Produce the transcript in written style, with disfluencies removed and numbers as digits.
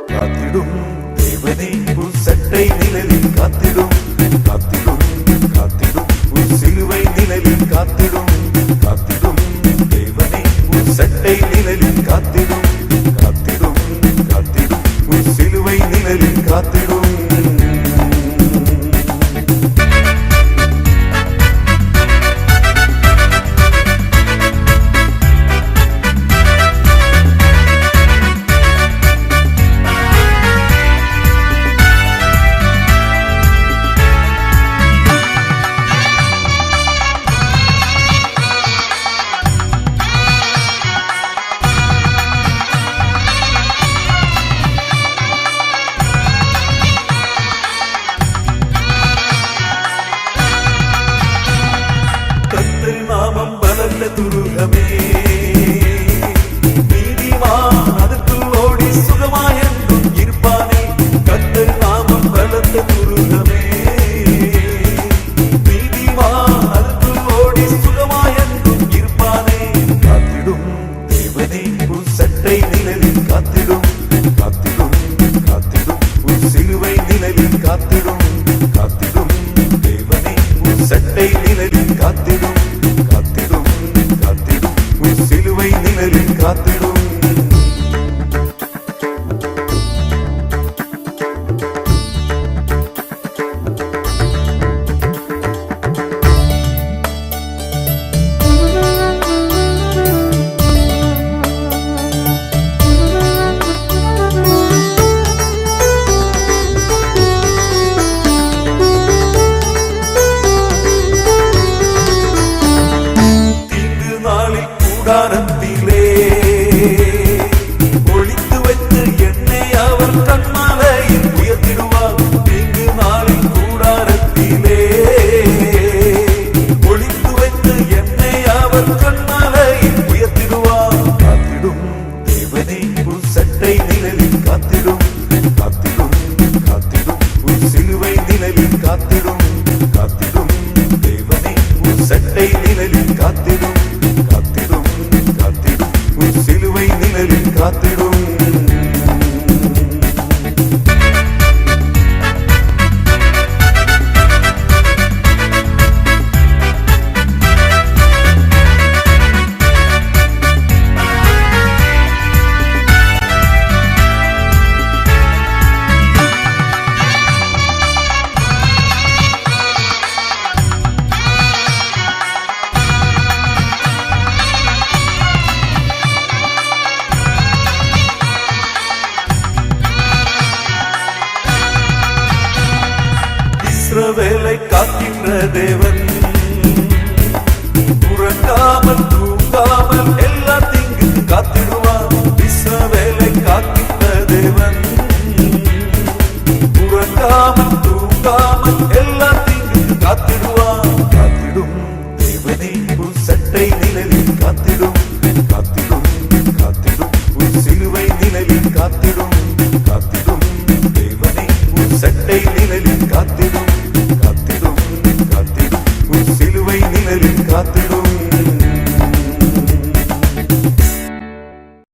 காத்திடும் தேவனே உன் சட்டை நிழலில் காத்திடும் காத்திடும் காத்திடும் உன் சிலுவை நிழலில் காத்திடும் காத்திடும் தேவனே உன் சட்டை நிழலில் காத்திடும் காத்திடும் காத்திடும் உன் சிலுவை நிழலில் காத்திடும் நாமம் பலத்த துருகமே நீதிமான் அதற்குள் ஓடி சுகமாயென்றும் இருப்பானே கர்த்தர் நாமம் பலத்த துருகமே நீதிமான் அதற்குள் ஓடி சுகமாயென்றும் இருப்பானே காத்திடும் தேவனே உன் சட்டை நிழலில் காத்திடும் காத்திடும் காத்திடும் உன் சிலுவை நிழலில் காத்திடும் காத்திடும் தேவனே உன் சட்டை நிழலில் காத்திடும் சிலுவை நிழலில் காத்திடும் கூடாரத்திலே ஒளித்து வைத்து என்னை அவர் கண்மாலையில் உயர்த்திடுவார் தீங்கு நாளில் கூடாரத்திலே ஒளித்து வைத்து என்னை அவர் கண்மாலையில் உயர்த்திடுவார் காத்திடும் தேவனே உன் சட்டை நிழலில் காத்திடும் காத்திடும் காத்திடும் உன் சிலுவை நிழலில் காத்திடும் காத்திடும் தேவனே உன் சட்டை நிழலில் காத்திடும் சிலுவை நிழலில் காத்திடும் இஸ்ரவேலை காக்கின்ற தேவன் உறங்காமல் தூங்காமல் எல்லா தீங்குக்கு காத்திடுவார் இஸ்ரவேலை காக்கின்ற தேவன் உறங்காமல் தூங்காமல் எல்லா தீங்குக்கு காத்திடுவார்